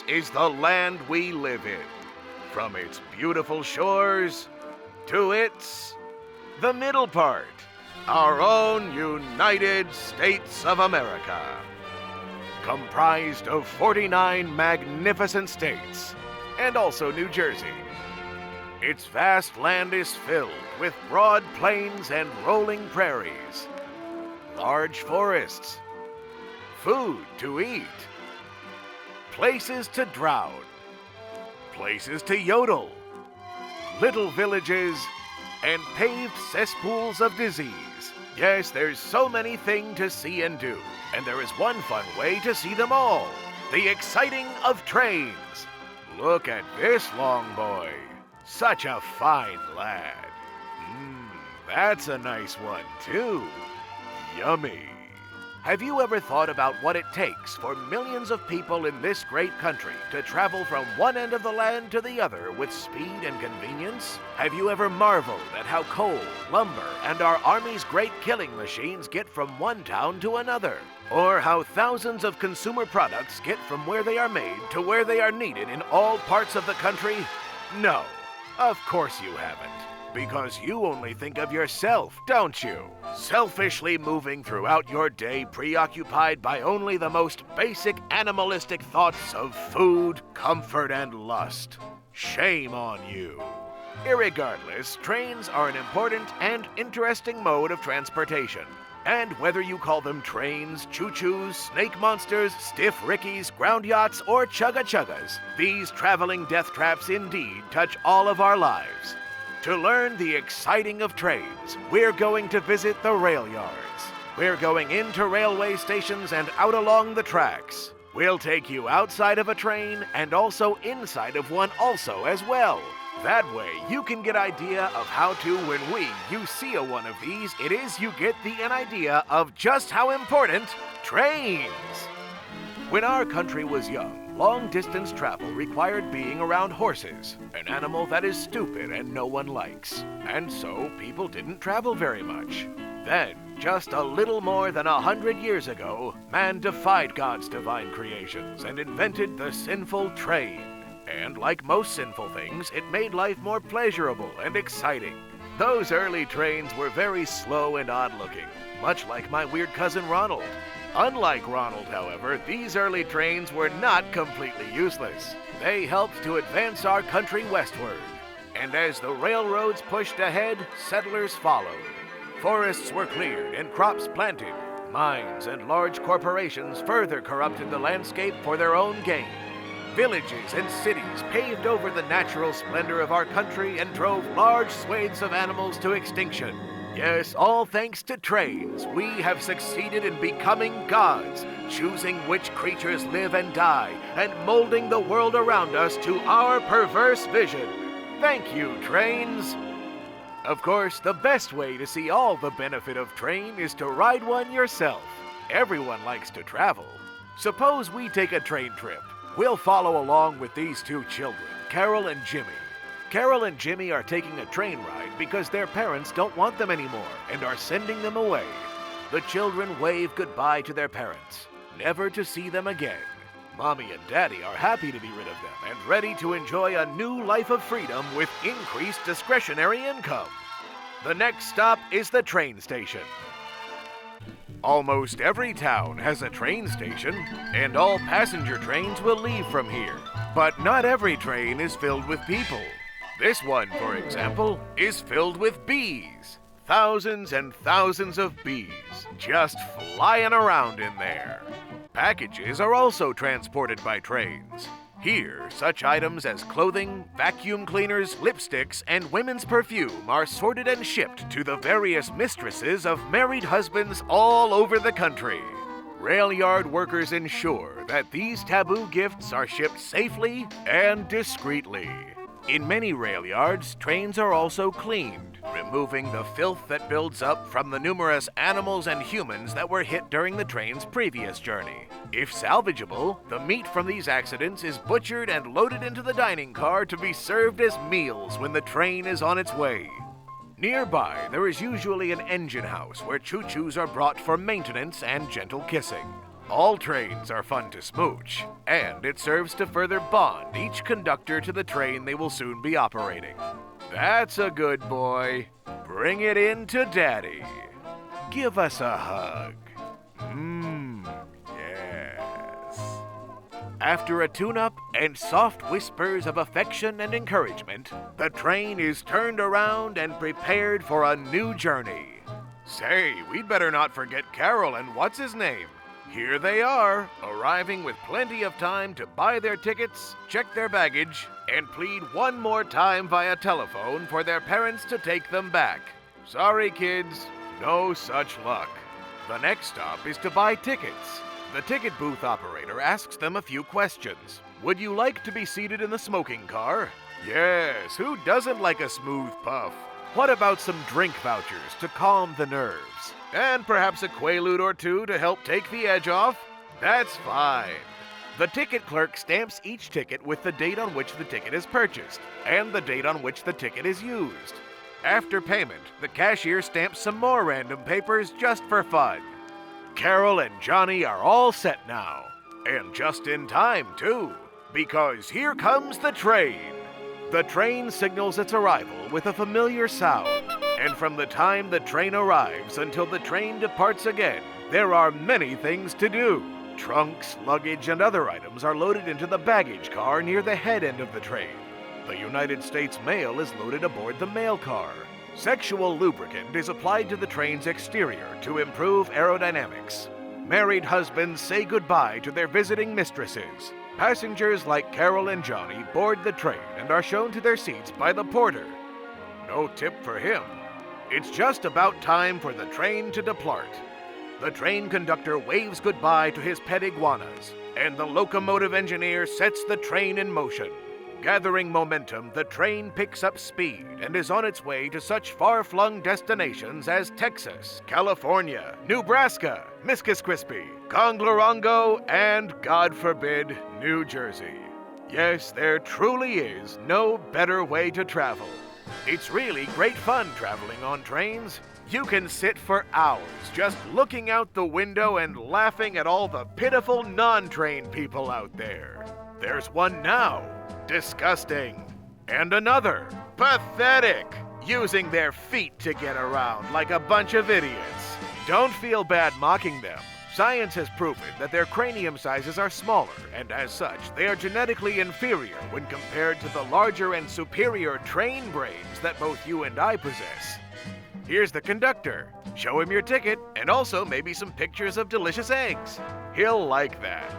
is the land we live in. From its beautiful shores to the middle part, our own United States of America. Comprised of 49 magnificent states, and also New Jersey. Its vast land is filled with broad plains and rolling prairies, large forests, food to eat, places to drown, places to yodel, little villages, and paved cesspools of disease. Yes, there's so many things to see and do, and there is one fun way to see them all. The exciting of trains. Look at this long boy. Such a fine lad. That's a nice one, too. Yummy. Have you ever thought about what it takes for millions of people in this great country to travel from one end of the land to the other with speed and convenience? Have you ever marveled at how coal, lumber, and our Army's great killing machines get from one town to another? Or how thousands of consumer products get from where they are made to where they are needed in all parts of the country? No, of course you haven't. Because you only think of yourself, don't you? Selfishly moving throughout your day, preoccupied by only the most basic animalistic thoughts of food, comfort, and lust. Shame on you. Irregardless, trains are an important and interesting mode of transportation. And whether you call them trains, choo-choos, snake monsters, stiff rickies, ground yachts, or chugga-chuggas, these traveling death traps indeed touch all of our lives. To learn the exciting of trains, we're going to visit the rail yards. We're going into railway stations and out along the tracks. We'll take you outside of a train and also inside of one also as well. That way, you can get idea of how to, when you see one of these, you get an idea of just how important trains. When our country was young, long-distance travel required being around horses, an animal that is stupid and no one likes. And so, people didn't travel very much. Then, just a little more than 100 years ago, man defied God's divine creations and invented the sinful train. And like most sinful things, it made life more pleasurable and exciting. Those early trains were very slow and odd-looking, much like my weird cousin Ronald. Unlike Ronald, however, these early trains were not completely useless. They helped to advance our country westward. And as the railroads pushed ahead, settlers followed. Forests were cleared and crops planted. Mines and large corporations further corrupted the landscape for their own gain. Villages and cities paved over the natural splendor of our country and drove large swathes of animals to extinction. Yes, all thanks to trains, we have succeeded in becoming gods, choosing which creatures live and die, and molding the world around us to our perverse vision. Thank you, trains. Of course, the best way to see all the benefit of train is to ride one yourself. Everyone likes to travel. Suppose we take a train trip. We'll follow along with these two children, Carol and Jimmy. Carol and Jimmy are taking a train ride because their parents don't want them anymore and are sending them away. The children wave goodbye to their parents, never to see them again. Mommy and Daddy are happy to be rid of them and ready to enjoy a new life of freedom with increased discretionary income. The next stop is the train station. Almost every town has a train station, and all passenger trains will leave from here. But not every train is filled with people. This one, for example, is filled with bees. Thousands and thousands of bees just flying around in there. Packages are also transported by trains. Here, such items as clothing, vacuum cleaners, lipsticks, and women's perfume are sorted and shipped to the various mistresses of married husbands all over the country. Rail yard workers ensure that these taboo gifts are shipped safely and discreetly. In many rail yards, trains are also cleaned, removing the filth that builds up from the numerous animals and humans that were hit during the train's previous journey. If salvageable, the meat from these accidents is butchered and loaded into the dining car to be served as meals when the train is on its way. Nearby, there is usually an engine house where choo-choos are brought for maintenance and gentle kissing. All trains are fun to smooch, and it serves to further bond each conductor to the train they will soon be operating. That's a good boy. Bring it in to Daddy. Give us a hug. Yes. After a tune-up and soft whispers of affection and encouragement, the train is turned around and prepared for a new journey. Say, we'd better not forget Carol and what's-his-name. Here they are, arriving with plenty of time to buy their tickets, check their baggage, and plead one more time via telephone for their parents to take them back. Sorry, kids, no such luck. The next stop is to buy tickets. The ticket booth operator asks them a few questions. Would you like to be seated in the smoking car? Yes, who doesn't like a smooth puff? What about some drink vouchers to calm the nerves? And perhaps a Quaalude or two to help take the edge off? That's fine. The ticket clerk stamps each ticket with the date on which the ticket is purchased and the date on which the ticket is used. After payment, the cashier stamps some more random papers just for fun. Carol and Johnny are all set now. And just in time, too, because here comes the train. The train signals its arrival with a familiar sound, and from the time the train arrives until the train departs again, there are many things to do. Trunks, luggage, and other items are loaded into the baggage car near the head end of the train. The United States mail is loaded aboard the mail car. Sexual lubricant is applied to the train's exterior to improve aerodynamics. Married husbands say goodbye to their visiting mistresses. Passengers like Carol and Johnny board the train and are shown to their seats by the porter. No tip for him. It's just about time for the train to depart. The train conductor waves goodbye to his pet iguanas, and the locomotive engineer sets the train in motion. Gathering momentum, the train picks up speed and is on its way to such far-flung destinations as Texas, California, Nebraska, Miskus Crispy, Conglorongo, and, God forbid, New Jersey. Yes, there truly is no better way to travel. It's really great fun traveling on trains. You can sit for hours just looking out the window and laughing at all the pitiful non-trained people out there. There's one now. Disgusting. And another. Pathetic. Using their feet to get around like a bunch of idiots. Don't feel bad mocking them. Science has proven that their cranium sizes are smaller, and as such, they are genetically inferior when compared to the larger and superior train brains that both you and I possess. Here's the conductor. Show him your ticket, and also maybe some pictures of delicious eggs. He'll like that.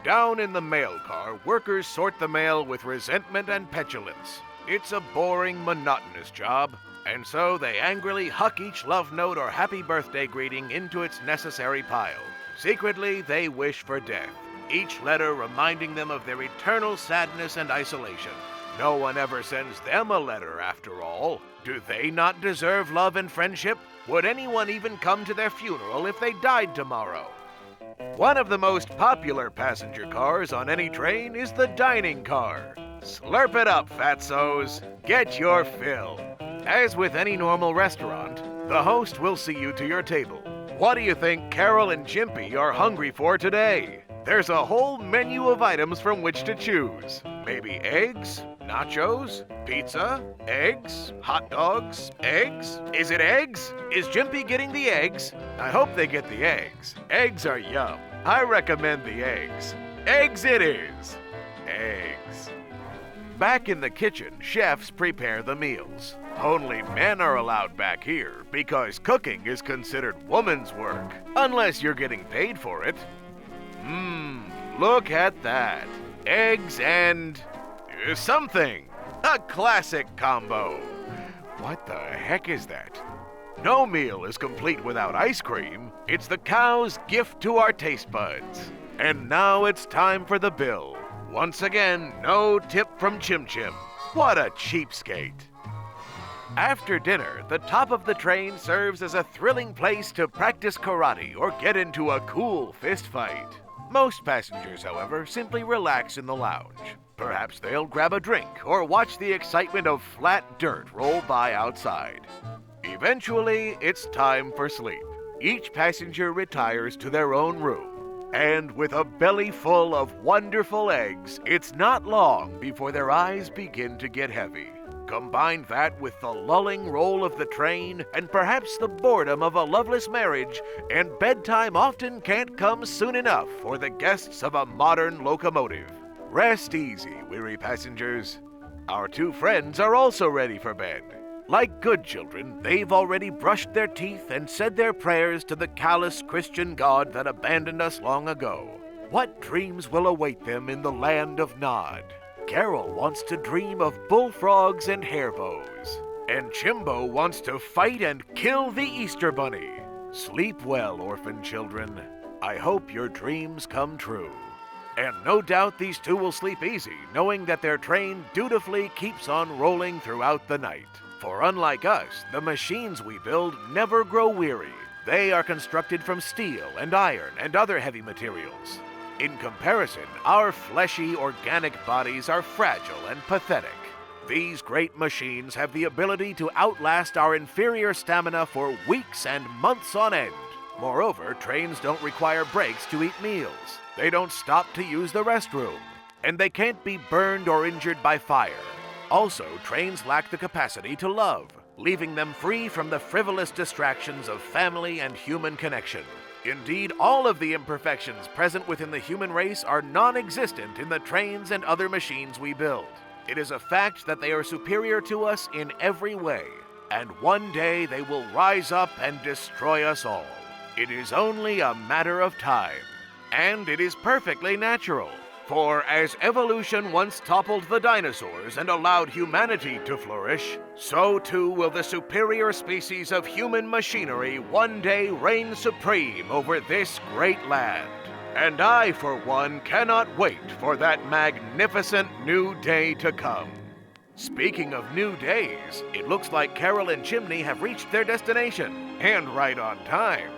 Down in the mail car, workers sort the mail with resentment and petulance. It's a boring, monotonous job, and so they angrily huck each love note or happy birthday greeting into its necessary pile. Secretly, they wish for death, each letter reminding them of their eternal sadness and isolation. No one ever sends them a letter, after all. Do they not deserve love and friendship? Would anyone even come to their funeral if they died tomorrow? One of the most popular passenger cars on any train is the dining car. Slurp it up, fatzos. Get your fill. As with any normal restaurant, the host will see you to your table. What do you think Carol and Jimpy are hungry for today? There's a whole menu of items from which to choose. Maybe eggs, nachos, pizza, eggs, hot dogs, eggs? Is it eggs? Is Jimpy getting the eggs? I hope they get the eggs. Eggs are yum. I recommend the eggs. Eggs it is. Eggs. Back in the kitchen, chefs prepare the meals. Only men are allowed back here because cooking is considered woman's work, unless you're getting paid for it. Look at that. Eggs and something. A classic combo. What the heck is that? No meal is complete without ice cream. It's the cow's gift to our taste buds. And now it's time for the bill. Once again, no tip from Chim Chim. What a cheapskate. After dinner, the top of the train serves as a thrilling place to practice karate or get into a cool fist fight. Most passengers, however, simply relax in the lounge. Perhaps they'll grab a drink or watch the excitement of flat dirt roll by outside. Eventually, it's time for sleep. Each passenger retires to their own room. And with a belly full of wonderful eggs, it's not long before their eyes begin to get heavy. Combine that with the lulling roll of the train and perhaps the boredom of a loveless marriage, and bedtime often can't come soon enough for the guests of a modern locomotive. Rest easy, weary passengers. Our two friends are also ready for bed. Like good children, they've already brushed their teeth and said their prayers to the callous Christian God that abandoned us long ago. What dreams will await them in the land of Nod? Carol wants to dream of bullfrogs and hairbows. And Chimbo wants to fight and kill the Easter Bunny. Sleep well, orphan children. I hope your dreams come true. And no doubt these two will sleep easy, knowing that their train dutifully keeps on rolling throughout the night. For unlike us, the machines we build never grow weary. They are constructed from steel and iron and other heavy materials. In comparison, our fleshy, organic bodies are fragile and pathetic. These great machines have the ability to outlast our inferior stamina for weeks and months on end. Moreover, trains don't require breaks to eat meals. They don't stop to use the restroom. And they can't be burned or injured by fire. Also, trains lack the capacity to love, leaving them free from the frivolous distractions of family and human connection. Indeed, all of the imperfections present within the human race are non-existent in the trains and other machines we build. It is a fact that they are superior to us in every way, and one day they will rise up and destroy us all. It is only a matter of time, and it is perfectly natural. For as evolution once toppled the dinosaurs and allowed humanity to flourish, so too will the superior species of human machinery one day reign supreme over this great land. And I, for one, cannot wait for that magnificent new day to come. Speaking of new days, it looks like Carol and Chimney have reached their destination, and right on time.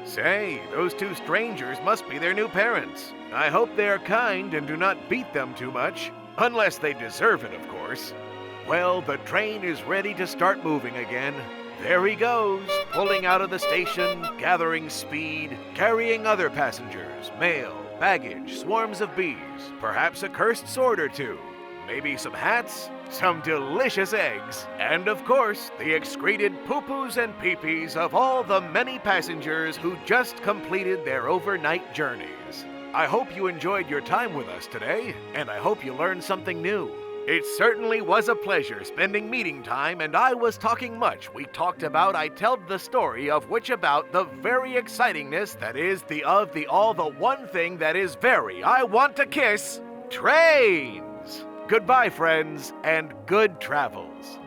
Say, those two strangers must be their new parents. I hope they are kind and do not beat them too much. Unless they deserve it, of course. Well, the train is ready to start moving again. There he goes, pulling out of the station, gathering speed, carrying other passengers, mail, baggage, swarms of bees, perhaps a cursed sword or two, maybe some hats, some delicious eggs, and of course, the excreted poo-poos and pee-pees of all the many passengers who just completed their overnight journeys. I hope you enjoyed your time with us today, and I hope you learned something new. It certainly was a pleasure spending meeting time, and I was talking much. We talked about, I told the story of which about the very excitingness that is the one thing that is very, I want to kiss, trains. Goodbye, friends, and good travels.